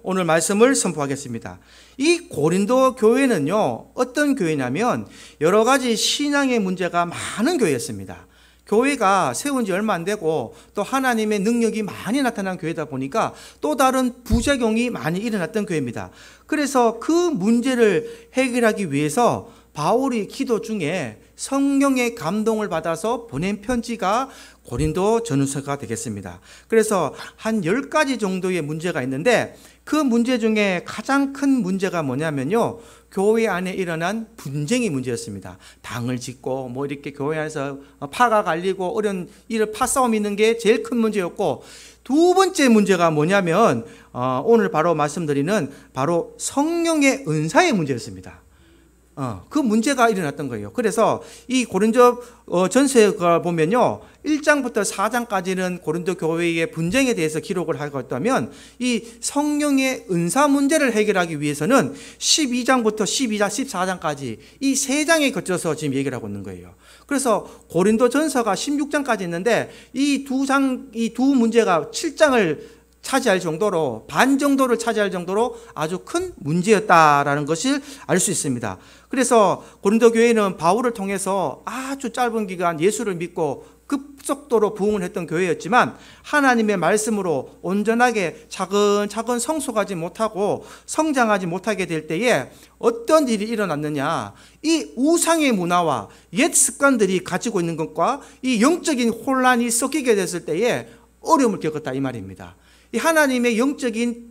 오늘 말씀을 선포하겠습니다. 이 고린도 교회는요, 어떤 교회냐면 여러 가지 신앙의 문제가 많은 교회였습니다. 교회가 세운 지 얼마 안 되고 또 하나님의 능력이 많이 나타난 교회다 보니까 또 다른 부작용이 많이 일어났던 교회입니다. 그래서 그 문제를 해결하기 위해서 바울이 기도 중에 성령의 감동을 받아서 보낸 편지가 고린도 전후서가 되겠습니다. 그래서 한 10가지 정도의 문제가 있는데 그 문제 중에 가장 큰 문제가 뭐냐면요, 교회 안에 일어난 분쟁이 문제였습니다. 당을 짓고 뭐 이렇게 교회 안에서 파가 갈리고 어려운 파싸움이 있는 게 제일 큰 문제였고, 두 번째 문제가 뭐냐면 오늘 바로 말씀드리는 바로 성령의 은사의 문제였습니다. 그 문제가 일어났던 거예요. 그래서 이 고린도 전서가 보면요, 1장부터 4장까지는 고린도 교회의 분쟁에 대해서 기록을 하고 있다면 이 성령의 은사 문제를 해결하기 위해서는 12장부터 14장까지 이 3장에 거쳐서 지금 얘기를 하고 있는 거예요. 그래서 고린도 전서가 16장까지 있는데 이 두 문제가 7장을 차지할 정도로, 반 정도를 차지할 정도로 아주 큰 문제였다라는 것을 알 수 있습니다. 그래서 고린도 교회는 바울을 통해서 아주 짧은 기간 예수를 믿고 급속도로 부흥을 했던 교회였지만 하나님의 말씀으로 온전하게 차근차근 성숙하지 못하고 성장하지 못하게 될 때에 어떤 일이 일어났느냐, 이 우상의 문화와 옛 습관들이 가지고 있는 것과 이 영적인 혼란이 섞이게 됐을 때에 어려움을 겪었다, 이 말입니다. 이 하나님의 영적인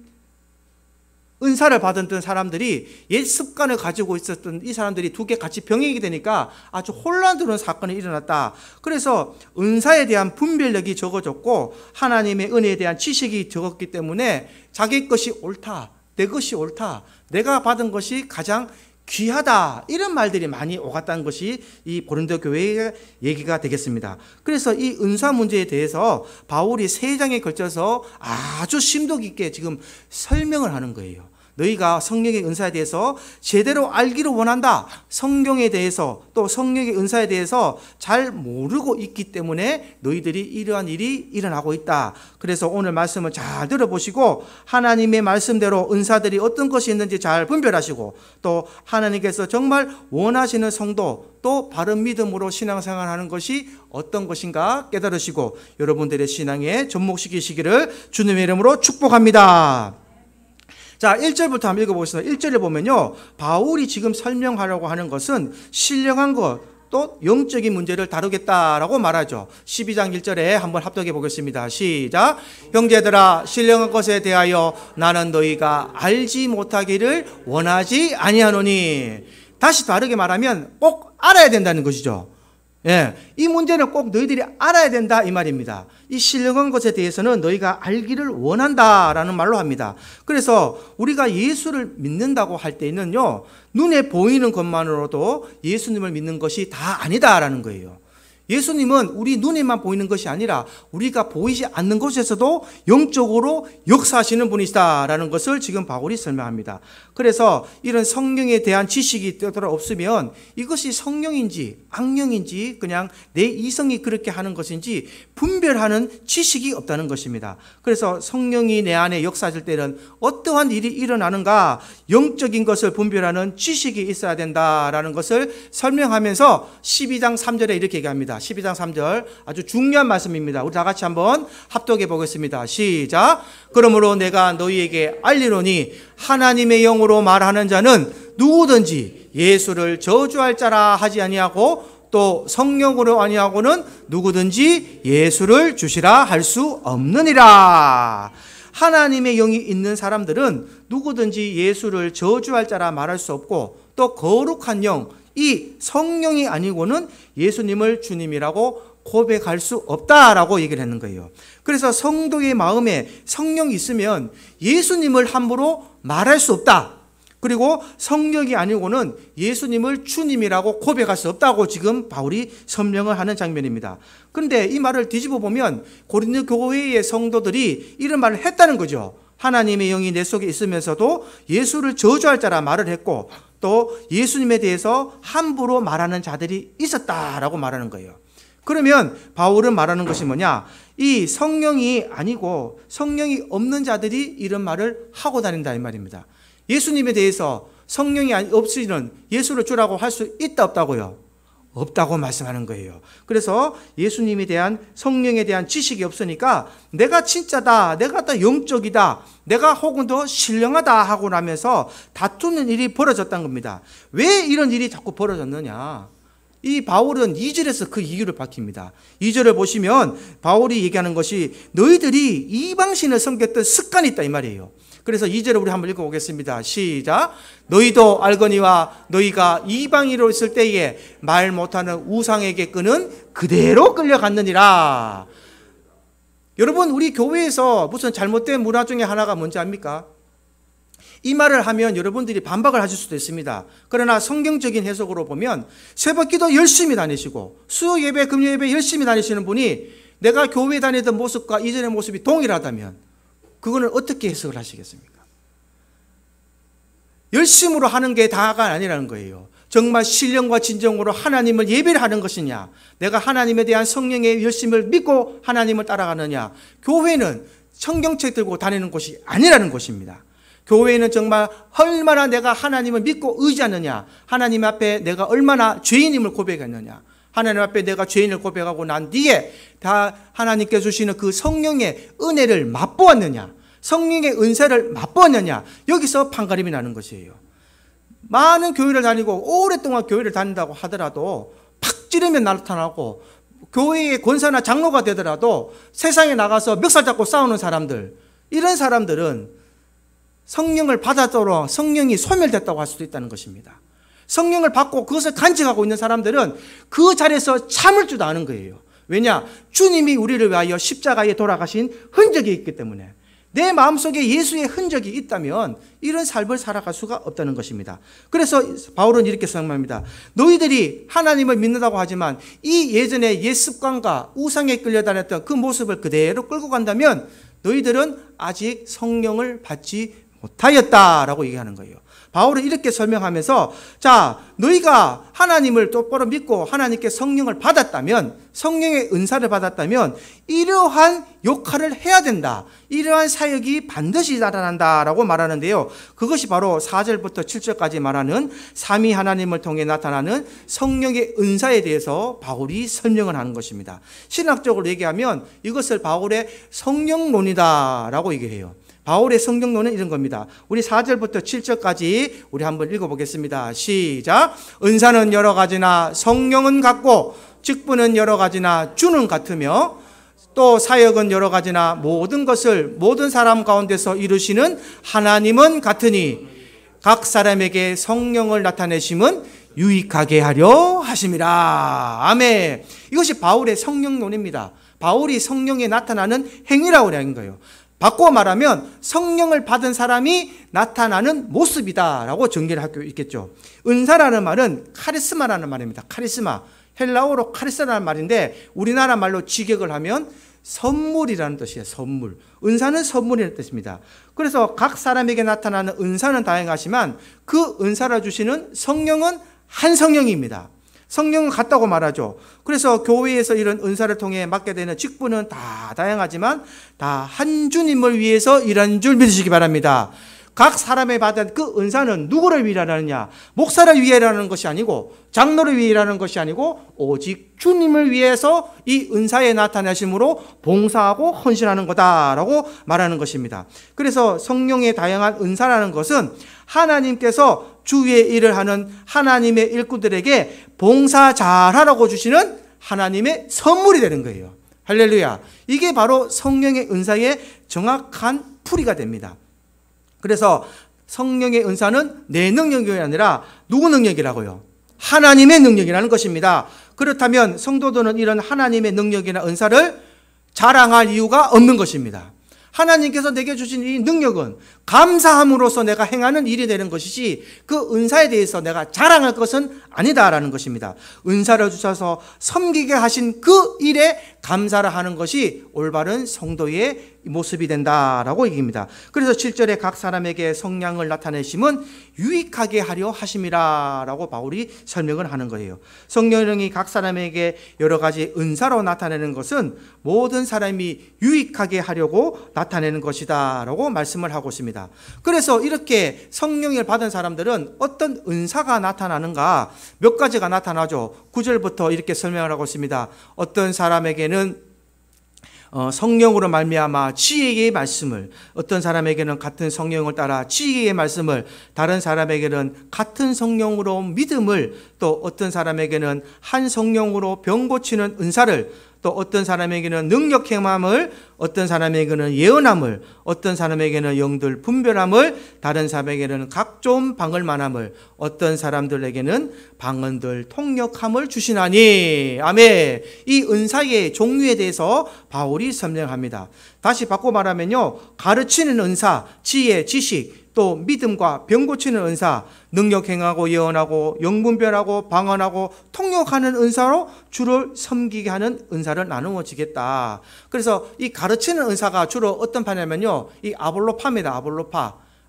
은사를 받았던 사람들이 옛 습관을 가지고 있었던 이 사람들이 두 개 같이 병행이 되니까 아주 혼란스러운 사건이 일어났다. 그래서 은사에 대한 분별력이 적어졌고 하나님의 은혜에 대한 지식이 적었기 때문에 자기 것이 옳다, 내 것이 옳다, 내가 받은 것이 가장 귀하다, 이런 말들이 많이 오갔다는 것이 이 고린도 교회의 얘기가 되겠습니다. 그래서 이 은사 문제에 대해서 바울이 3장에 걸쳐서 아주 심도 깊게 지금 설명을 하는 거예요. 너희가 성령의 은사에 대해서 제대로 알기를 원한다. 성경에 대해서 또 성령의 은사에 대해서 잘 모르고 있기 때문에 너희들이 이러한 일이 일어나고 있다. 그래서 오늘 말씀을 잘 들어보시고 하나님의 말씀대로 은사들이 어떤 것이 있는지 잘 분별하시고 또 하나님께서 정말 원하시는 성도 또 바른 믿음으로 신앙생활하는 것이 어떤 것인가 깨달으시고 여러분들의 신앙에 접목시키시기를 주님의 이름으로 축복합니다. 자, 1절부터 한번 읽어보겠습니다. 1절에 보면요, 바울이 지금 설명하려고 하는 것은 신령한 것, 또 영적인 문제를 다루겠다라고 말하죠. 12장 1절에 한번 합독해 보겠습니다. 시작. 형제들아, 신령한 것에 대하여 나는 너희가 알지 못하기를 원하지 아니하노니. 다시 다르게 말하면 꼭 알아야 된다는 것이죠. 예, 이 문제는 꼭 너희들이 알아야 된다, 이 말입니다. 이 신령한 것에 대해서는 너희가 알기를 원한다라는 말로 합니다. 그래서 우리가 예수를 믿는다고 할 때는요, 눈에 보이는 것만으로도 예수님을 믿는 것이 다 아니다라는 거예요. 예수님은 우리 눈에만 보이는 것이 아니라 우리가 보이지 않는 곳에서도 영적으로 역사하시는 분이시다라는 것을 지금 바울이 설명합니다. 그래서 이런 성령에 대한 지식이 떠들어 없으면 이것이 성령인지 악령인지 그냥 내 이성이 그렇게 하는 것인지 분별하는 지식이 없다는 것입니다. 그래서 성령이 내 안에 역사하실 때는 어떠한 일이 일어나는가 영적인 것을 분별하는 지식이 있어야 된다라는 것을 설명하면서 12장 3절에 이렇게 얘기합니다. 12장 3절 아주 중요한 말씀입니다. 우리 다 같이 한번 합독해 보겠습니다. 시작. 그러므로 내가 너희에게 알리노니 하나님의 영으로 말하는 자는 누구든지 예수를 저주할 자라 하지 아니하고 또 성령으로 아니하고는 누구든지 예수를 주시라 할 수 없느니라. 하나님의 영이 있는 사람들은 누구든지 예수를 저주할 자라 말할 수 없고 또 거룩한 영, 이 성령이 아니고는 예수님을 주님이라고 고백할 수 없다라고 얘기를 했는 거예요. 그래서 성도의 마음에 성령이 있으면 예수님을 함부로 말할 수 없다. 그리고 성령이 아니고는 예수님을 주님이라고 고백할 수 없다고 지금 바울이 설명을 하는 장면입니다. 그런데 이 말을 뒤집어 보면 고린도 교회의 성도들이 이런 말을 했다는 거죠. 하나님의 영이 내 속에 있으면서도 예수를 저주할 자라 말을 했고 또 예수님에 대해서 함부로 말하는 자들이 있었다라고 말하는 거예요. 그러면 바울은 말하는 것이 뭐냐? 이 성령이 아니고 성령이 없는 자들이 이런 말을 하고 다닌다 이 말입니다. 예수님에 대해서 성령이 없이는 예수를 주라고 할 수 있다 없다고요? 없다고 말씀하는 거예요. 그래서 예수님에 대한 성령에 대한 지식이 없으니까 내가 진짜다, 내가 더 영적이다, 내가 혹은 더 신령하다 하고 나면서 다투는 일이 벌어졌다는 겁니다. 왜 이런 일이 자꾸 벌어졌느냐? 이 바울은 2절에서 그 이유를 밝힙니다. 2절을 보시면 바울이 얘기하는 것이 너희들이 이방신을 섬겼던 습관이 있다 이 말이에요. 그래서 2절을 우리 한번 읽어보겠습니다. 시작. 너희도 알거니와 너희가 이방인으로 있을 때에 말 못하는 우상에게 끄는 그대로 끌려갔느니라. 여러분, 우리 교회에서 무슨 잘못된 문화 중에 하나가 뭔지 압니까? 이 말을 하면 여러분들이 반박을 하실 수도 있습니다. 그러나 성경적인 해석으로 보면 새벽기도 열심히 다니시고 수요 예배, 금요 예배 열심히 다니시는 분이 내가 교회 다니던 모습과 이전의 모습이 동일하다면 그거는 어떻게 해석을 하시겠습니까? 열심으로 하는 게 다가 아니라는 거예요. 정말 신령과 진정으로 하나님을 예배를 하는 것이냐, 내가 하나님에 대한 성령의 열심을 믿고 하나님을 따라가느냐. 교회는 성경책 들고 다니는 곳이 아니라는 것입니다. 교회는 정말 얼마나 내가 하나님을 믿고 의지하느냐, 하나님 앞에 내가 얼마나 죄인임을 고백했느냐, 하나님 앞에 내가 죄인을 고백하고 난 뒤에 다 하나님께 주시는 그 성령의 은혜를 맛보았느냐, 성령의 은사를 맛보았느냐, 여기서 판가름이 나는 것이에요. 많은 교회를 다니고 오랫동안 교회를 다닌다고 하더라도 팍 찌르면 나타나고 교회의 권사나 장로가 되더라도 세상에 나가서 멱살 잡고 싸우는 사람들, 이런 사람들은 성령을 받았도록 성령이 소멸됐다고 할 수도 있다는 것입니다. 성령을 받고 그것을 간직하고 있는 사람들은 그 자리에서 참을 줄도 아는 거예요. 왜냐? 주님이 우리를 위하여 십자가에 돌아가신 흔적이 있기 때문에. 내 마음속에 예수의 흔적이 있다면 이런 삶을 살아갈 수가 없다는 것입니다. 그래서 바울은 이렇게 설명합니다. 너희들이 하나님을 믿는다고 하지만 이 예전의 옛 습관과 우상에 끌려다녔던 그 모습을 그대로 끌고 간다면 너희들은 아직 성령을 받지 못하였다라고 얘기하는 거예요. 바울은 이렇게 설명하면서, 자, 너희가 하나님을 똑바로 믿고 하나님께 성령을 받았다면, 성령의 은사를 받았다면 이러한 역할을 해야 된다, 이러한 사역이 반드시 나타난다라고 말하는데요, 그것이 바로 4절부터 7절까지 말하는 삼위 하나님을 통해 나타나는 성령의 은사에 대해서 바울이 설명을 하는 것입니다. 신학적으로 얘기하면 이것을 바울의 성령론이다라고 얘기해요. 바울의 성경론은 이런 겁니다. 우리 4절부터 7절까지 우리 한번 읽어보겠습니다. 시작. 은사는 여러 가지나 성령은 같고 직분은 여러 가지나 주는 같으며 또 사역은 여러 가지나 모든 것을 모든 사람 가운데서 이루시는 하나님은 같으니 각 사람에게 성령을 나타내심은 유익하게 하려 하심이라. 아멘. 이것이 바울의 성령론입니다. 바울이 성령에 나타나는 행위라고 하는 거예요. 바꿔 말하면 성령을 받은 사람이 나타나는 모습이다라고 전개를 할 수 있겠죠. 은사라는 말은 카리스마라는 말입니다. 카리스마. 헬라어로 카리스마라는 말인데 우리나라 말로 직역을 하면 선물이라는 뜻이에요. 선물. 은사는 선물이라는 뜻입니다. 그래서 각 사람에게 나타나는 은사는 다양하지만 그 은사를 주시는 성령은 한 성령입니다. 성령은 같다고 말하죠. 그래서 교회에서 이런 은사를 통해 맡게 되는 직분은 다 다양하지만 다 한 주님을 위해서 일하는 줄 믿으시기 바랍니다. 각 사람의 받은 그 은사는 누구를 위해 일하느냐? 목사를 위해 일하는 것이 아니고 장로를 위해 일하는 것이 아니고 오직 주님을 위해서 이 은사에 나타나심으로 봉사하고 헌신하는 거다라고 말하는 것입니다. 그래서 성령의 다양한 은사라는 것은 하나님께서 주의 일을 하는 하나님의 일꾼들에게 봉사 잘하라고 주시는 하나님의 선물이 되는 거예요. 할렐루야. 이게 바로 성령의 은사의 정확한 풀이가 됩니다. 그래서 성령의 은사는 내 능력이 아니라 누구 능력이라고요? 하나님의 능력이라는 것입니다. 그렇다면 성도들은 이런 하나님의 능력이나 은사를 자랑할 이유가 없는 것입니다. 하나님께서 내게 주신 이 능력은 감사함으로써 내가 행하는 일이 되는 것이지 그 은사에 대해서 내가 자랑할 것은 아니다라는 것입니다. 은사를 주셔서 섬기게 하신 그 일에 감사를 하는 것이 올바른 성도의 모습이 된다라고 얘기합니다. 그래서 7절에 각 사람에게 성량을 나타내심은 유익하게 하려 하심이라라고 바울이 설명을 하는 거예요. 성령이 각 사람에게 여러 가지 은사로 나타내는 것은 모든 사람이 유익하게 하려고 나타내는 것이다라고 말씀을 하고 있습니다. 그래서 이렇게 성령을 받은 사람들은 어떤 은사가 나타나는가? 몇 가지가 나타나죠. 9절부터 이렇게 설명을 하고 있습니다. 어떤 사람에게는 성령으로 말미암아 지혜의 말씀을, 어떤 사람에게는 같은 성령을 따라 지혜의 말씀을, 다른 사람에게는 같은 성령으로 믿음을, 또 어떤 사람에게는 한 성령으로 병 고치는 은사를, 또 어떤 사람에게는 능력 행함을, 어떤 사람에게는 예언함을, 어떤 사람에게는 영들 분별함을, 다른 사람에게는 각종 방언만함을, 어떤 사람들에게는 방언들 통역함을 주시나니. 아멘. 이 은사의 종류에 대해서 바울이 설명합니다. 다시 바꿔 말하면요, 가르치는 은사, 지혜, 지식, 또 믿음과 병 고치는 은사, 능력 행하고 예언하고 영분별하고 방언하고 통역하는 은사로 주를 섬기게 하는 은사를 나누어지겠다. 그래서 이 가르치는 은사가 주로 어떤 파냐면요, 이 아볼로파입니다.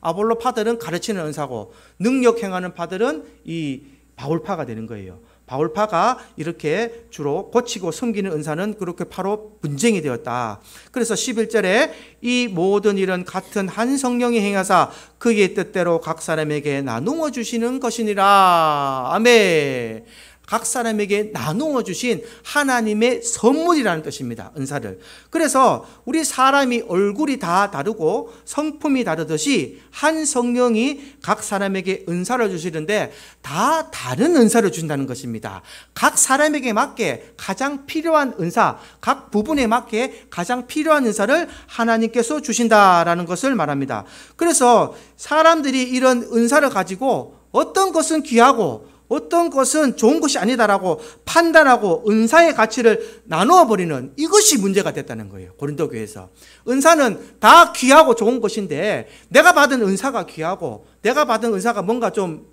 아볼로파들은 가르치는 은사고, 능력 행하는 파들은 이 바울파가 되는 거예요. 바울파가 이렇게 주로 고치고 섬기는 은사는 그렇게 바로 분쟁이 되었다. 그래서 11절에 이 모든 일은 같은 한 성령이 행하사 그의 뜻대로 각 사람에게 나누어 주시는 것이니라. 아멘. 각 사람에게 나누어 주신 하나님의 선물이라는 뜻입니다. 은사를. 그래서 우리 사람이 얼굴이 다 다르고 성품이 다르듯이 한 성령이 각 사람에게 은사를 주시는데 다 다른 은사를 주신다는 것입니다. 각 사람에게 맞게 가장 필요한 은사, 각 부분에 맞게 가장 필요한 은사를 하나님께서 주신다라는 것을 말합니다. 그래서 사람들이 이런 은사를 가지고 어떤 것은 귀하고 어떤 것은 좋은 것이 아니다라고 판단하고 은사의 가치를 나누어 버리는, 이것이 문제가 됐다는 거예요. 고린도 교회에서. 은사는 다 귀하고 좋은 것인데 내가 받은 은사가 귀하고 내가 받은 은사가 뭔가 좀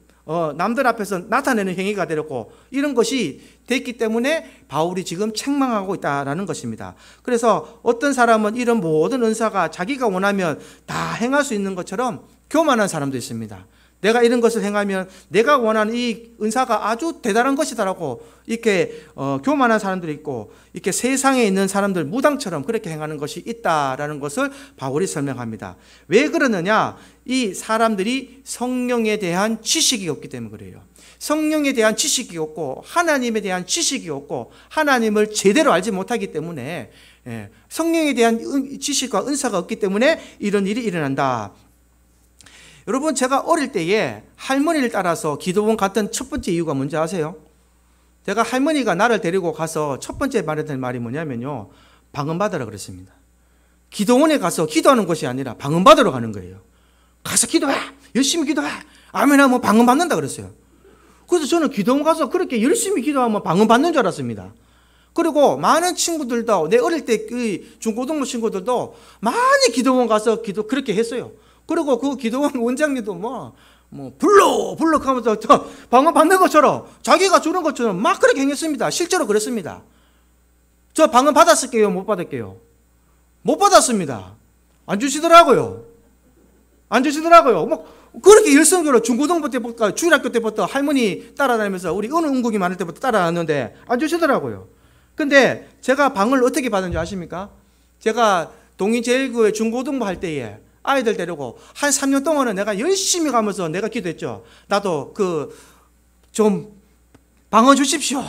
남들 앞에서 나타내는 행위가 되었고, 이런 것이 됐기 때문에 바울이 지금 책망하고 있다는 것입니다. 그래서 어떤 사람은 이런 모든 은사가 자기가 원하면 다 행할 수 있는 것처럼 교만한 사람도 있습니다. 내가 이런 것을 행하면 내가 원하는 이 은사가 아주 대단한 것이다라고 이렇게 교만한 사람들이 있고, 이렇게 세상에 있는 사람들 무당처럼 그렇게 행하는 것이 있다라는 것을 바울이 설명합니다. 왜 그러느냐? 이 사람들이 성령에 대한 지식이 없기 때문에 그래요. 성령에 대한 지식이 없고 하나님에 대한 지식이 없고 하나님을 제대로 알지 못하기 때문에, 성령에 대한 지식과 은사가 없기 때문에 이런 일이 일어난다. 여러분, 제가 어릴 때에 할머니를 따라서 기도원 갔던 첫 번째 이유가 뭔지 아세요? 제가 할머니가 나를 데리고 가서 첫 번째 말했던 말이 뭐냐면요, 방언 받으라 그랬습니다. 기도원에 가서 기도하는 것이 아니라 방언 받으러 가는 거예요. 가서 기도해! 열심히 기도해! 아멘 하면 방언 받는다 그랬어요. 그래서 저는 기도원 가서 그렇게 열심히 기도하면 방언 받는 줄 알았습니다. 그리고 많은 친구들도, 내 어릴 때 그 중고등부 친구들도 많이 기도원 가서 그렇게 했어요. 그리고 그 기도원 원장님도 불러 하면서 방언 받는 것처럼, 자기가 주는 것처럼 막 그렇게 행했습니다. 실제로 그랬습니다. 저 방언 받았을게요? 못 받을게요? 못 받았습니다. 안 주시더라고요. 그렇게 열성적으로 중고등부 때부터, 주일학교 때부터 할머니 따라다니면서 우리 어느 은국이 많을 때부터 따라다녔는데 안 주시더라고요. 근데 제가 방언을 어떻게 받은지 아십니까? 제가 동인제일교회 중고등부 할 때에 아이들 데리고 한 3년 동안은 내가 열심히 가면서 내가 기도했죠. 나도 좀 방언 주십시오.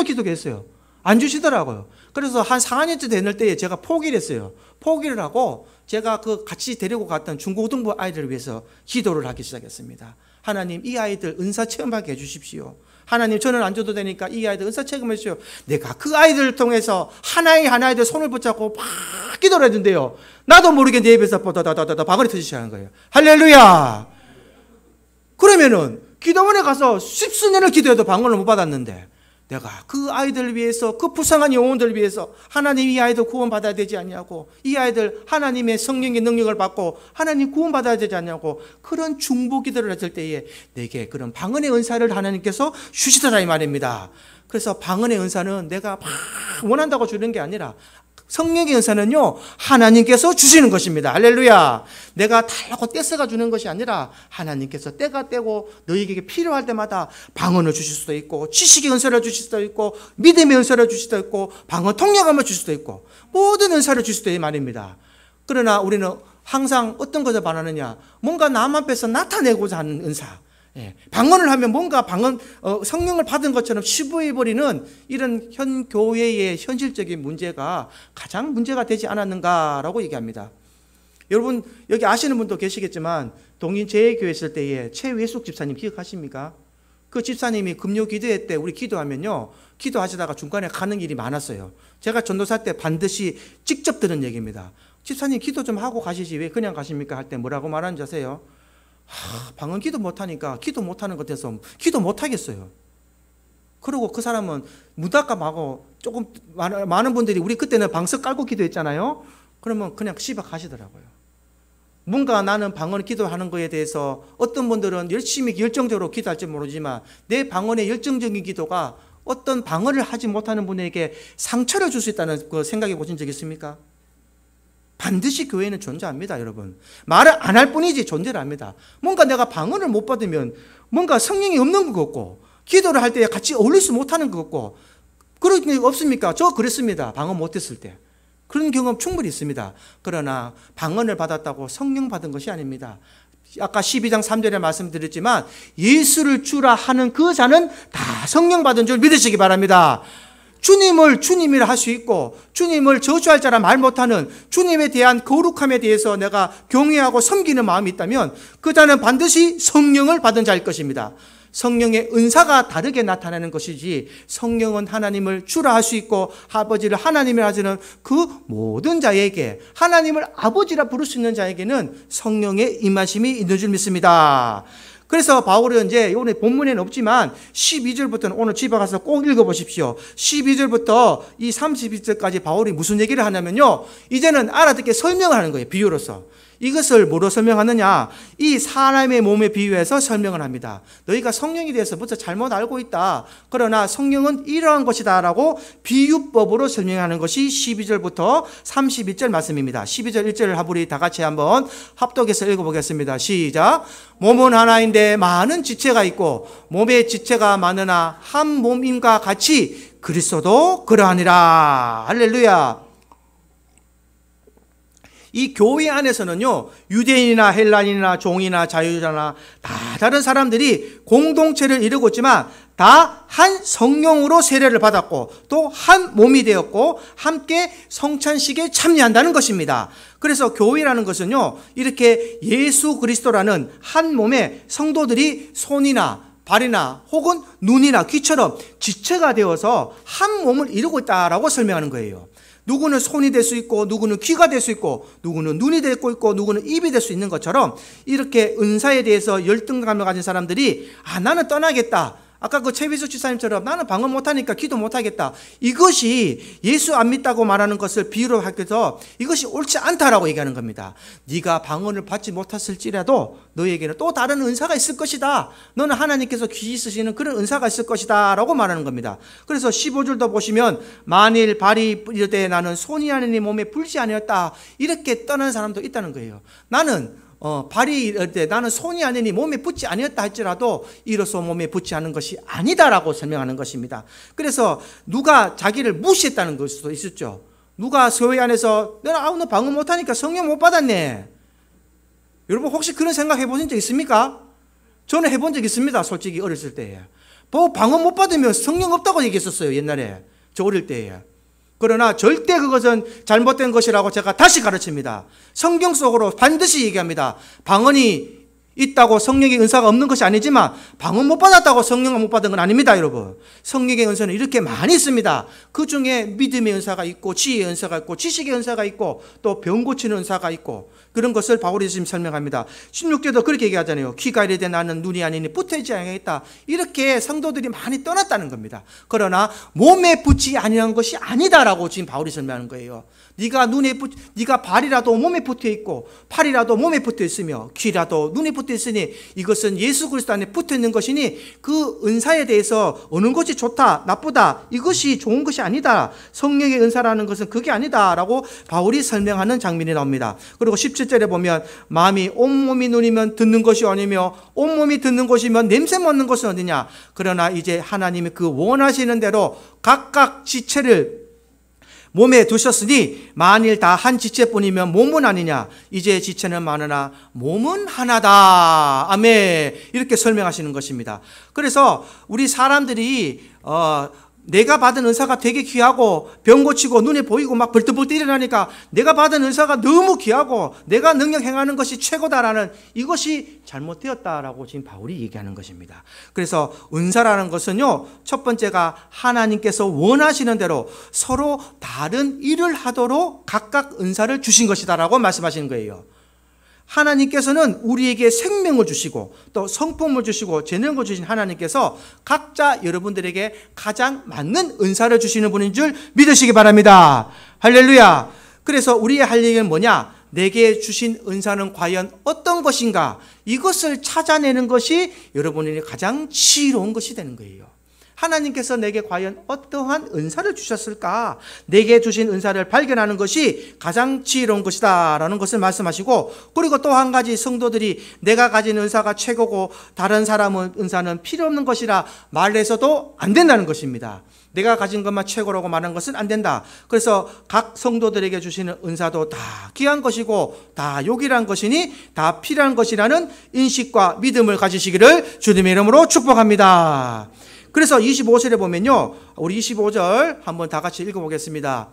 기도했어요. 안 주시더라고요. 그래서 한 4학년째 되는 때에 제가 포기를 했어요. 포기를 하고 제가 같이 데리고 갔던 중고등부 아이들을 위해서 기도를 하기 시작했습니다. 하나님, 이 아이들 은사 체험하게 해주십시오. 하나님, 저는 안 줘도 되니까 이 아이들 은사 체험해 주십시오. 내가 그 아이들을 통해서 하나의 손을 붙잡고 막 기도를 했는데요, 나도 모르게 내 입에서 보다다다다 방언이 터지기 시작한 거예요. 할렐루야. 그러면은 기도원에 가서 10수년을 기도해도 방언을 못 받았는데, 내가 그 아이들을 위해서, 그 불쌍한 영혼들을 위해서 하나님, 이 아이들 구원받아야 되지 않냐고, 이 아이들 하나님의 성령의 능력을 받고 하나님 구원받아야 되지 않냐고, 그런 중보 기도를 했을 때에 내게 그런 방언의 은사를 하나님께서 주시더라 이 말입니다. 그래서 방언의 은사는 내가 막 원한다고 주는 게 아니라 성령의 은사는요, 하나님께서 주시는 것입니다. 할렐루야. 내가 달라고 떼써가 주는 것이 아니라 하나님께서 때가 때고 너희에게 필요할 때마다 방언을 주실 수도 있고, 지식의 은사를 주실 수도 있고, 믿음의 은사를 주실 수도 있고, 방언 통역함을 주실 수도 있고, 모든 은사를 주실 수도 있는 말입니다. 그러나 우리는 항상 어떤 것을 바라느냐, 뭔가 남 앞에서 나타내고자 하는 은사, 방언을 하면 뭔가 성령을 받은 것처럼 치부해버리는 이런 현 교회의 현실적인 문제가 가장 문제가 되지 않았는가라고 얘기합니다. 여러분 여기 아시는 분도 계시겠지만 동인 제일교회 있을 때에 최외숙 집사님 기억하십니까? 그 집사님이 금요 기도회 때 우리 기도하면요, 기도하시다가 중간에 가는 일이 많았어요. 제가 전도사 때 반드시 직접 들은 얘기입니다. 집사님 기도 좀 하고 가시지 왜 그냥 가십니까? 할 때 뭐라고 말하는지 아세요? 방언 기도 못하니까 기도 못하는 것 같아서 기도 못하겠어요. 그리고 그 사람은 무답답하고 조금 많은 분들이 우리 그때는 방석 깔고 기도했잖아요. 그러면 그냥 집에 가시더라고요. 뭔가 나는 방언 기도하는 거에 대해서 어떤 분들은 열심히 열정적으로 기도할지 모르지만 내 방언의 열정적인 기도가 어떤 방언을 하지 못하는 분에게 상처를 줄 수 있다는 그 생각해 보신 적 있습니까? 반드시 교회는 존재합니다, 여러분. 말을 안 할 뿐이지 존재를 합니다. 뭔가 내가 방언을 못 받으면 뭔가 성령이 없는 것 같고, 기도를 할 때 같이 어울릴 수 못하는 것 같고, 그런 게 없습니까? 저 그랬습니다. 방언 못했을 때. 그런 경험 충분히 있습니다. 그러나 방언을 받았다고 성령 받은 것이 아닙니다. 아까 12장 3절에 말씀드렸지만 예수를 주라 하는 그 자는 다 성령 받은 줄 믿으시기 바랍니다. 주님을 주님이라 할 수 있고 주님을 저주할 자라 말 못하는 주님에 대한 거룩함에 대해서 내가 경외하고 섬기는 마음이 있다면 그 자는 반드시 성령을 받은 자일 것입니다. 성령의 은사가 다르게 나타나는 것이지 성령은 하나님을 주라 할 수 있고 아버지를 하나님이라 하시는 그 모든 자에게 하나님을 아버지라 부를 수 있는 자에게는 성령의 임하심이 있는 줄 믿습니다. 그래서 바울은 이제 오늘 본문에는 없지만 12절부터는 오늘 집에 가서 꼭 읽어보십시오. 12절부터 이 32절까지 바울이 무슨 얘기를 하냐면요, 이제는 알아듣게 설명을 하는 거예요. 비유로서. 이것을 뭐로 설명하느냐, 이 사람의 몸에 비유해서 설명을 합니다. 너희가 성령에 대해서 벌써 잘못 알고 있다. 그러나 성령은 이러한 것이다 라고 비유법으로 설명하는 것이 12절부터 32절 말씀입니다. 12절 1절을 우리 다 같이 한번 합독해서 읽어보겠습니다. 시작. 몸은 하나인데 많은 지체가 있고 몸의 지체가 많으나 한 몸임과 같이 그리스도도 그러하니라. 할렐루야. 이 교회 안에서는요, 유대인이나 헬라인이나 종이나 자유자나 다 다른 사람들이 공동체를 이루고 있지만 다 한 성령으로 세례를 받았고 또 한 몸이 되었고 함께 성찬식에 참여한다는 것입니다. 그래서 교회라는 것은요, 이렇게 예수 그리스도라는 한 몸에 성도들이 손이나 발이나 혹은 눈이나 귀처럼 지체가 되어서 한 몸을 이루고 있다라고 설명하는 거예요. 누구는 손이 될 수 있고 누구는 귀가 될 수 있고 누구는 눈이 될 수 있고 누구는 입이 될 수 있는 것처럼 이렇게 은사에 대해서 열등감을 가진 사람들이 나는 떠나겠다. 아까 그 최비수 지사님처럼 나는 방언 못하니까 기도 못하겠다. 이것이 예수 안 믿다고 말하는 것을 비유로 하면서 이것이 옳지 않다라고 얘기하는 겁니다. 네가 방언을 받지 못했을지라도 너에게는 또 다른 은사가 있을 것이다. 너는 하나님께서 귀히 쓰시는 그런 은사가 있을 것이다 라고 말하는 겁니다. 그래서 15절도 보시면 만일 발이 이르되 나는 손이 아니니 몸에 불지 아니었다. 이렇게 떠나는 사람도 있다는 거예요. 나는 발이 이럴 때 나는 손이 아니니 몸에 붙지 아니었다 할지라도 이로써 몸에 붙지 않은 것이 아니다라고 설명하는 것입니다. 그래서 누가 자기를 무시했다는 걸 수도 있었죠. 누가 교회 안에서 너 방언 못하니까 성령 못 받았네. 여러분 혹시 그런 생각 해보신 적 있습니까? 저는 해본 적 있습니다. 솔직히 어렸을 때에. 방언 못 받으면 성령 없다고 얘기했었어요. 옛날에 저 어릴 때에. 그러나 절대 그것은 잘못된 것이라고 제가 다시 가르칩니다. 성경 속으로 반드시 얘기합니다. 방언이 있다고 성령의 은사가 없는 것이 아니지만 방언 못 받았다고 성령을 못 받은 건 아닙니다, 여러분. 성령의 은사는 이렇게 많이 있습니다. 그 중에 믿음의 은사가 있고 지혜의 은사가 있고 지식의 은사가 있고 또 병 고치는 은사가 있고 그런 것을 바울이 지금 설명합니다. 16절도 그렇게 얘기하잖아요. 귀가 이르되 나는 눈이 아니니 붙어있지 아니하겠다. 이렇게 성도들이 많이 떠났다는 겁니다. 그러나 몸에 붙지 아니한 것이 아니다라고 지금 바울이 설명하는 거예요. 네가 발이라도 몸에 붙어 있고 팔이라도 몸에 붙어 있으며 귀라도 눈에 붙어 있으니 이것은 예수 그리스도 안에 붙어 있는 것이니 그 은사에 대해서 어느 것이 좋다 나쁘다 이것이 좋은 것이 아니다. 성령의 은사라는 것은 그게 아니다라고 바울이 설명하는 장면이 나옵니다. 그리고 17절에 보면 마음이 온몸이 눈이면 듣는 것이 아니며 온몸이 듣는 것이면 냄새 맡는 것은 어디냐. 그러나 이제 하나님이 그 원하시는 대로 각각 지체를 몸에 두셨으니 만일 다 한 지체뿐이면 몸은 아니냐. 이제 지체는 많으나 몸은 하나다. 아멘. 이렇게 설명하시는 것입니다. 그래서 우리 사람들이 내가 받은 은사가 되게 귀하고 병 고치고 눈에 보이고 막 벌떡벌떡 일어나니까 내가 받은 은사가 너무 귀하고 내가 능력 행하는 것이 최고다라는 이것이 잘못되었다라고 지금 바울이 얘기하는 것입니다. 그래서 은사라는 것은요, 첫 번째가 하나님께서 원하시는 대로 서로 다른 일을 하도록 각각 은사를 주신 것이다라고 말씀하시는 거예요. 하나님께서는 우리에게 생명을 주시고 또 성품을 주시고 재능을 주신 하나님께서 각자 여러분들에게 가장 맞는 은사를 주시는 분인 줄 믿으시기 바랍니다. 할렐루야. 그래서 우리의 할 얘기는 뭐냐? 내게 주신 은사는 과연 어떤 것인가? 이것을 찾아내는 것이 여러분에게 가장 지혜로운 것이 되는 거예요. 하나님께서 내게 과연 어떠한 은사를 주셨을까? 내게 주신 은사를 발견하는 것이 가장 지혜로운 것이다 라는 것을 말씀하시고, 그리고 또 한 가지 성도들이 내가 가진 은사가 최고고 다른 사람의 은사는 필요 없는 것이라 말해서도 안 된다는 것입니다. 내가 가진 것만 최고라고 말하는 것은 안 된다. 그래서 각 성도들에게 주시는 은사도 다 귀한 것이고 다 요긴한 것이니 다 필요한 것이라는 인식과 믿음을 가지시기를 주님의 이름으로 축복합니다. 그래서 25절에 보면요, 우리 25절 한번 다 같이 읽어보겠습니다.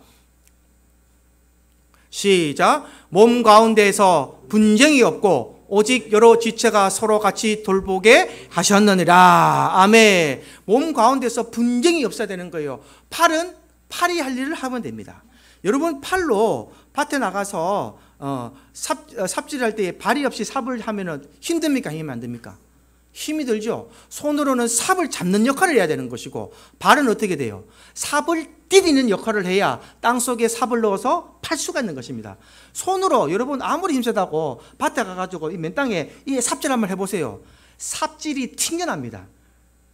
시작. 몸 가운데에서 분쟁이 없고 오직 여러 지체가 서로 같이 돌보게 하셨느니라. 아멘. 몸 가운데서 분쟁이 없어야 되는 거예요. 팔은 팔이 할 일을 하면 됩니다. 여러분, 팔로 밭에 나가서 삽질할 때 발이 없이 삽을 하면 힘듭니까? 힘이 안 됩니까? 힘이 들죠. 손으로는 삽을 잡는 역할을 해야 되는 것이고 발은 어떻게 돼요? 삽을 디디는 역할을 해야 땅속에 삽을 넣어서 팔 수가 있는 것입니다. 손으로 여러분 아무리 힘세다고 밭에 가가지고 이 맨 땅에 이 삽질 한번 해보세요. 삽질이 튕겨납니다.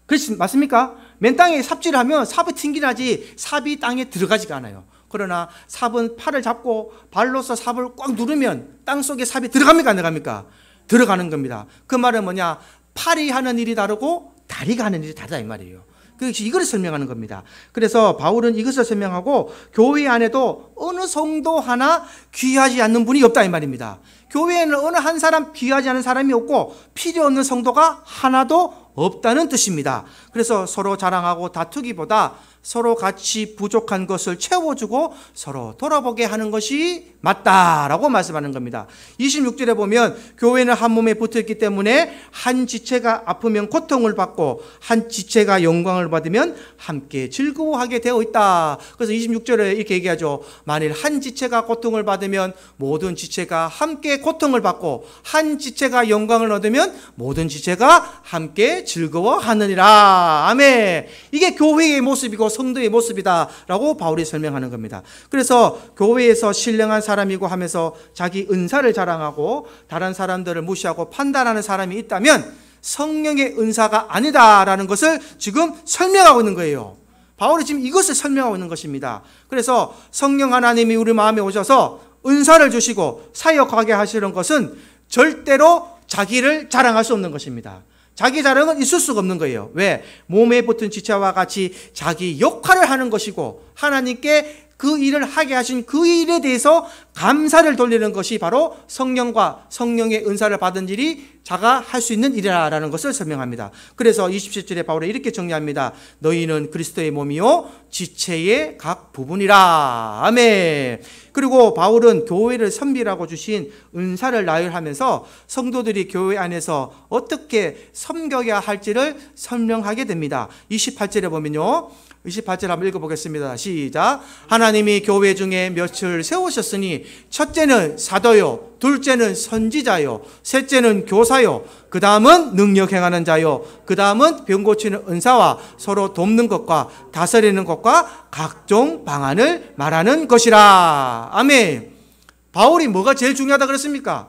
그렇지 맞습니까? 맨 땅에 삽질하면 삽이 튕겨나지 삽이 땅에 들어가지가 않아요. 그러나 삽은 팔을 잡고 발로서 삽을 꽉 누르면 땅속에 삽이 들어갑니까 안 들어갑니까? 들어가는 겁니다. 그 말은 뭐냐? 팔이 하는 일이 다르고 다리가 하는 일이 다르다 이 말이에요. 그것이 이걸 설명하는 겁니다. 그래서 바울은 이것을 설명하고 교회 안에도 어느 성도 하나 귀하지 않는 분이 없다 이 말입니다. 교회에는 어느 한 사람 귀하지 않은 사람이 없고 필요 없는 성도가 하나도 없다는 뜻입니다. 그래서 서로 자랑하고 다투기보다 서로 같이 부족한 것을 채워주고 서로 돌아보게 하는 것이 맞다라고 말씀하는 겁니다. 26절에 보면 교회는 한 몸에 붙어있기 때문에 한 지체가 아프면 고통을 받고 한 지체가 영광을 받으면 함께 즐거워하게 되어 있다. 그래서 26절에 이렇게 얘기하죠. 만일 한 지체가 고통을 받으면 모든 지체가 함께 고통을 받고 한 지체가 영광을 얻으면 모든 지체가 함께 즐거워하느니라. 아멘. 이게 교회의 모습이고 성도의 모습이다라고 바울이 설명하는 겁니다. 그래서 교회에서 신령한 사람이고 하면서 자기 은사를 자랑하고 다른 사람들을 무시하고 판단하는 사람이 있다면 성령의 은사가 아니다라는 것을 지금 설명하고 있는 거예요. 바울이 지금 이것을 설명하고 있는 것입니다. 그래서 성령 하나님이 우리 마음에 오셔서 은사를 주시고 사역하게 하시는 것은 절대로 자기를 자랑할 수 없는 것입니다. 자기 자랑은 있을 수가 없는 거예요. 왜? 몸에 붙은 지체와 같이 자기 역할을 하는 것이고 하나님께 그 일을 하게 하신 그 일에 대해서 감사를 돌리는 것이 바로 성령과 성령의 은사를 받은 일이 자가 할 수 있는 일이라는 것을 설명합니다. 그래서 27절에 바울이 이렇게 정리합니다. 너희는 그리스도의 몸이요 지체의 각 부분이라. 아멘. 그리고 바울은 교회를 섬기라고 주신 은사를 나열하면서 성도들이 교회 안에서 어떻게 섬겨야 할지를 설명하게 됩니다. 28절에 보면요. 28절 한번 읽어보겠습니다. 시작. 하나님이 교회 중에 몇을 세우셨으니 첫째는 사도요, 둘째는 선지자요, 셋째는 교사요, 그 다음은 능력 행하는 자요, 그 다음은 병 고치는 은사와 서로 돕는 것과 다스리는 것과 각종 방안을 말하는 것이라. 아멘. 바울이 뭐가 제일 중요하다 그랬습니까?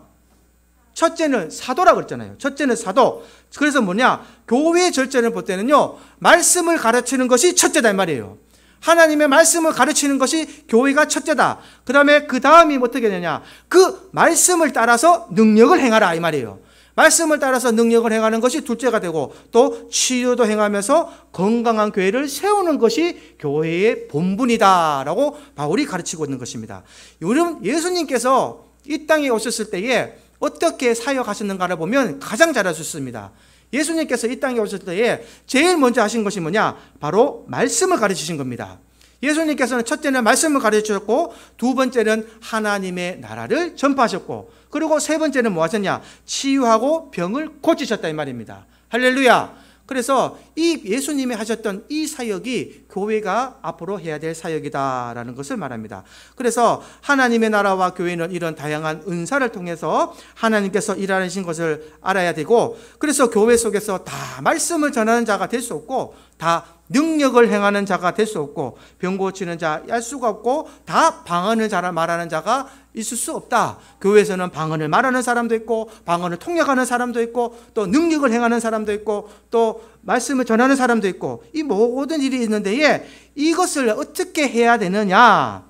첫째는 사도라 그랬잖아요. 첫째는 사도. 그래서 뭐냐? 교회의 절제를 볼 때는요, 말씀을 가르치는 것이 첫째다 이 말이에요. 하나님의 말씀을 가르치는 것이 교회가 첫째다. 그 다음이 어떻게 되냐? 그 말씀을 따라서 능력을 행하라 이 말이에요. 말씀을 따라서 능력을 행하는 것이 둘째가 되고, 또 치유도 행하면서 건강한 교회를 세우는 것이 교회의 본분이다라고 바울이 가르치고 있는 것입니다. 여러분, 예수님께서 이 땅에 오셨을 때에 어떻게 사역하셨는가를 보면 가장 잘 알 수 있습니다. 예수님께서 이 땅에 오셨을 때에 제일 먼저 하신 것이 뭐냐? 바로 말씀을 가르치신 겁니다. 예수님께서는 첫째는 말씀을 가르치셨고, 두 번째는 하나님의 나라를 전파하셨고, 그리고 세 번째는 뭐 하셨냐? 치유하고 병을 고치셨다 이 말입니다. 할렐루야. 그래서 이 예수님이 하셨던 이 사역이 교회가 앞으로 해야 될 사역이다라는 것을 말합니다. 그래서 하나님의 나라와 교회는 이런 다양한 은사를 통해서 하나님께서 일하신 것을 알아야 되고, 그래서 교회 속에서 다 말씀을 전하는 자가 될 수 없고, 다 능력을 행하는 자가 될 수 없고, 병 고치는 자 할 수가 없고, 다 방언을 잘 말하는 자가 있을 수 없다. 교회에서는 방언을 말하는 사람도 있고, 방언을 통역하는 사람도 있고, 또 능력을 행하는 사람도 있고, 또 말씀을 전하는 사람도 있고, 이 모든 일이 있는데 이것을 어떻게 해야 되느냐?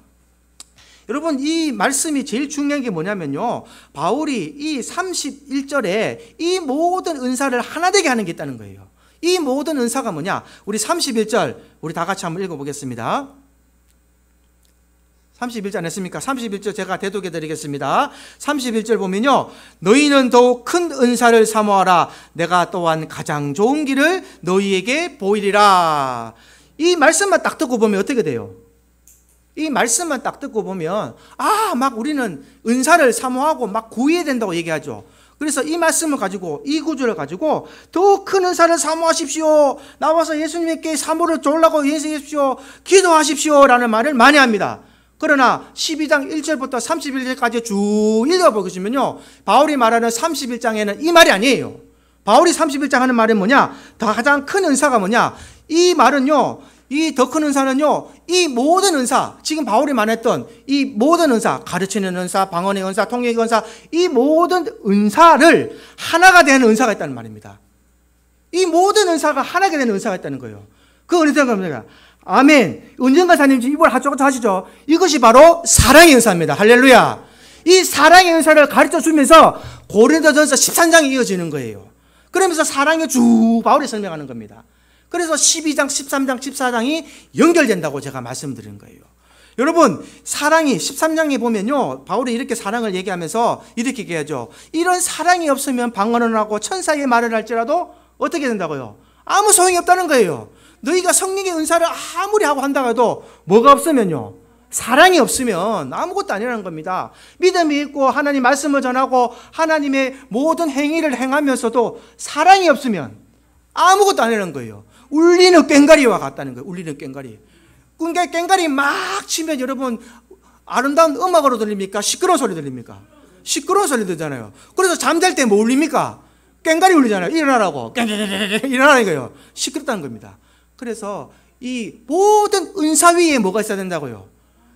여러분, 이 말씀이 제일 중요한 게 뭐냐면요, 바울이 이 31절에 이 모든 은사를 하나 되게 하는 게 있다는 거예요. 이 모든 은사가 뭐냐? 우리 31절 우리 다 같이 한번 읽어보겠습니다. 31절 안 했습니까? 31절 제가 대독해 드리겠습니다. 31절 보면요, 너희는 더욱 큰 은사를 사모하라. 내가 또한 가장 좋은 길을 너희에게 보이리라. 이 말씀만 딱 듣고 보면 어떻게 돼요? 이 말씀만 딱 듣고 보면 막 우리는 은사를 사모하고 막 구해야 된다고 얘기하죠. 그래서 이 말씀을 가지고, 이 구절을 가지고 더 큰 은사를 사모하십시오, 나와서 예수님께 사모를 졸라고 예수하십시오, 기도하십시오 라는 말을 많이 합니다. 그러나 12장 1절부터 31절까지 쭉 읽어보시면요, 바울이 말하는 31장에는 이 말이 아니에요. 바울이 31장 하는 말은 뭐냐? 가장 큰 은사가 뭐냐? 이 말은요, 이 더 큰 은사는요, 이 모든 은사, 지금 바울이 말했던 이 모든 은사, 가르치는 은사, 방언의 은사, 통역의 은사, 이 모든 은사를 하나가 되는 은사가 있다는 말입니다. 이 모든 은사가 하나가 되는 은사가 있다는 거예요. 그 은사가 뭡니까? 아멘. 은정가사님 지금 이걸 한쪽으로 하시죠. 이것이 바로 사랑의 은사입니다. 할렐루야. 이 사랑의 은사를 가르쳐 주면서 고린도전서 13장이 이어지는 거예요. 그러면서 사랑의 쭉 바울이 설명하는 겁니다. 그래서 12장, 13장, 14장이 연결된다고 제가 말씀드린 거예요. 여러분, 사랑이 13장에 보면요, 바울이 이렇게 사랑을 얘기하면서 이렇게 얘기하죠. 이런 사랑이 없으면 방언을 하고 천사의 말을 할지라도 어떻게 된다고요? 아무 소용이 없다는 거예요. 너희가 성령의 은사를 아무리 하고 한다고 해도 뭐가 없으면요, 사랑이 없으면 아무것도 아니라는 겁니다. 믿음이 있고 하나님 말씀을 전하고 하나님의 모든 행위를 행하면서도 사랑이 없으면 아무것도 아니라는 거예요. 울리는 꽹과리와 같다는 거예요. 울리는 꽹과리. 그러니까 꽹과리 막 치면 여러분 아름다운 음악으로 들립니까? 시끄러운 소리 들립니까? 시끄러운 소리 들잖아요. 그래서 잠잘 때 뭐 울립니까? 꽹과리 울리잖아요. 일어나라고. 일어나라는 거예요. 시끄럽다는 겁니다. 그래서 이 모든 은사 위에 뭐가 있어야 된다고요?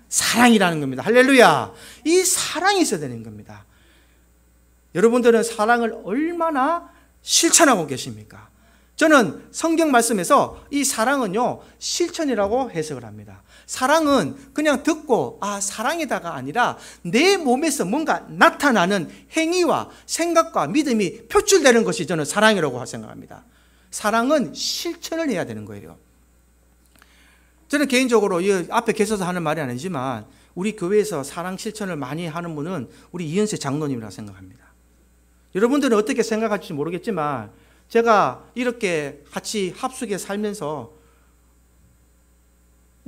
사랑이라는 겁니다. 할렐루야. 이 사랑이 있어야 되는 겁니다. 여러분들은 사랑을 얼마나 실천하고 계십니까? 저는 성경 말씀에서 이 사랑은요, 실천이라고 해석을 합니다. 사랑은 그냥 듣고 사랑이다가 아니라 내 몸에서 뭔가 나타나는 행위와 생각과 믿음이 표출되는 것이 저는 사랑이라고 생각합니다. 사랑은 실천을 해야 되는 거예요. 저는 개인적으로 이 앞에 계셔서 하는 말이 아니지만 우리 교회에서 사랑 실천을 많이 하는 분은 우리 이은세 장로님이라고 생각합니다. 여러분들은 어떻게 생각할지 모르겠지만 제가 이렇게 같이 합숙에 살면서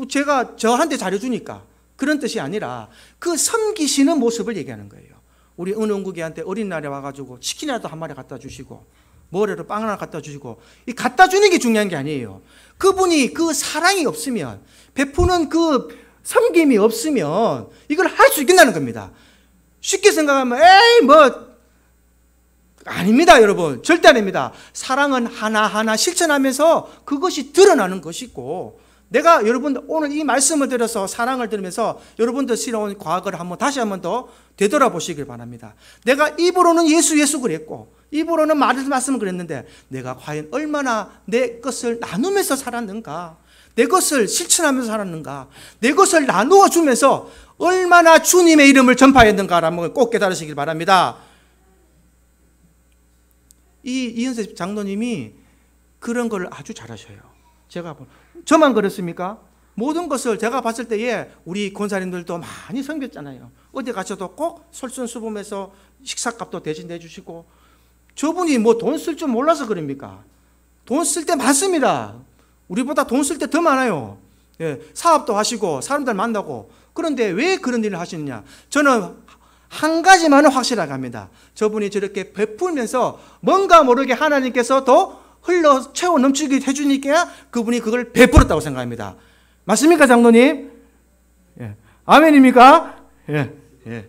제가 저한테 잘해주니까 그런 뜻이 아니라 그 섬기시는 모습을 얘기하는 거예요. 우리 은원국이한테 어린날에 와가지고 치킨이라도 한 마리 갖다 주시고 머리로 빵 하나 갖다 주시고, 이 갖다 주는 게 중요한 게 아니에요. 그분이 그 사랑이 없으면, 베푸는 그 섬김이 없으면 이걸 할 수 있겠다는 겁니다. 쉽게 생각하면 에이 뭐 아닙니다, 여러분. 절대 아닙니다. 사랑은 하나하나 실천하면서 그것이 드러나는 것이고, 내가 여러분 오늘 이 말씀을 들어서 사랑을 들으면서 여러분들 싫어온 과거를 다시 한번 더 되돌아보시길 바랍니다. 내가 입으로는 예수 그랬고 입으로는 말씀을 그랬는데 내가 과연 얼마나 내 것을 나누면서 살았는가, 내 것을 실천하면서 살았는가, 내 것을 나누어 주면서 얼마나 주님의 이름을 전파했는가라는 걸 꼭 깨달으시길 바랍니다. 이은세 장로님이 그런 걸 아주 잘하셔요. 저만 그렇습니까? 모든 것을 제가 봤을 때에 우리 권사님들도 많이 섬겼잖아요. 어디 가셔도 꼭 솔선수범해서 식사값도 대신 내주시고, 저분이 뭐 돈 쓸 줄 몰라서 그럽니까? 돈 쓸 때 많습니다. 우리보다 돈 쓸 때 더 많아요. 예, 사업도 하시고 사람들 만나고. 그런데 왜 그런 일을 하시느냐? 저는 한 가지만은 확실하게 합니다. 저분이 저렇게 베풀면서 뭔가 모르게 하나님께서 더 흘러 채워 넘치게 해주니까 그분이 그걸 베풀었다고 생각합니다. 맞습니까, 장로님? 예. 아멘입니까? 예.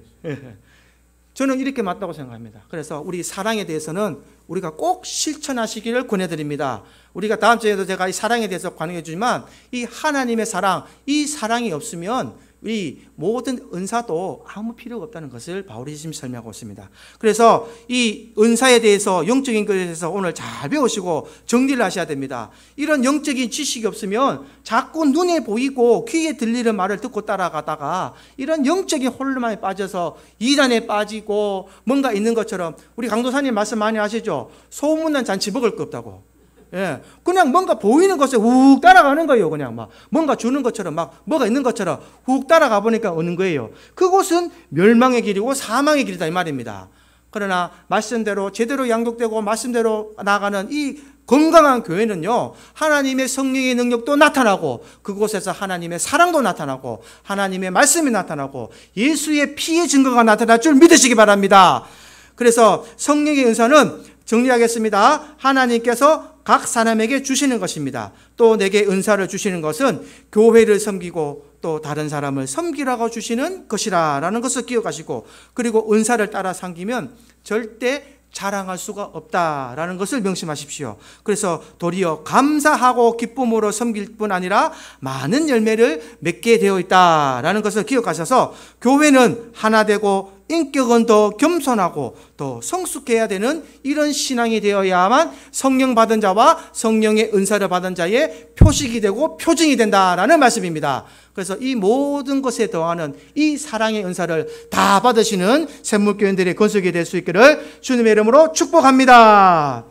저는 이렇게 맞다고 생각합니다. 그래서 우리 사랑에 대해서는 우리가 꼭 실천하시기를 권해드립니다. 우리가 다음 주에도 제가 이 사랑에 대해서 관여해 주지만, 이 하나님의 사랑, 이 사랑이 없으면 우리 모든 은사도 아무 필요가 없다는 것을 바울이 지금 설명하고 있습니다. 그래서 이 은사에 대해서, 영적인 것에 대해서 오늘 잘 배우시고 정리를 하셔야 됩니다. 이런 영적인 지식이 없으면 자꾸 눈에 보이고 귀에 들리는 말을 듣고 따라가다가 이런 영적인 혼란에 빠져서 이단에 빠지고, 뭔가 있는 것처럼, 우리 강도사님 말씀 많이 하시죠? 소문난 잔치 먹을 거 없다고. 예, 그냥 뭔가 보이는 것에 훅 따라가는 거예요. 그냥 막 뭔가 주는 것처럼, 막 뭐가 있는 것처럼 훅 따라가 보니까 오는 거예요. 그곳은 멸망의 길이고 사망의 길이다, 이 말입니다. 그러나 말씀대로 제대로 양육되고 말씀대로 나가는 이 건강한 교회는요, 하나님의 성령의 능력도 나타나고, 그곳에서 하나님의 사랑도 나타나고, 하나님의 말씀이 나타나고, 예수의 피의 증거가 나타날 줄 믿으시기 바랍니다. 그래서 성령의 은사는 정리하겠습니다. 하나님께서 각 사람에게 주시는 것입니다. 또 내게 은사를 주시는 것은 교회를 섬기고 또 다른 사람을 섬기라고 주시는 것이라는 것을 기억하시고, 그리고 은사를 따라 섬기면 절대 자랑할 수가 없다라는 것을 명심하십시오. 그래서 도리어 감사하고 기쁨으로 섬길 뿐 아니라 많은 열매를 맺게 되어 있다라는 것을 기억하셔서, 교회는 하나 되고 인격은 더 겸손하고 더 성숙해야 되는 이런 신앙이 되어야만 성령 받은 자와 성령의 은사를 받은 자의 표식이 되고 표징이 된다라는 말씀입니다. 그래서 이 모든 것에 더하는 이 사랑의 은사를 다 받으시는 샘물교인들의 건설이 될 수 있기를 주님의 이름으로 축복합니다.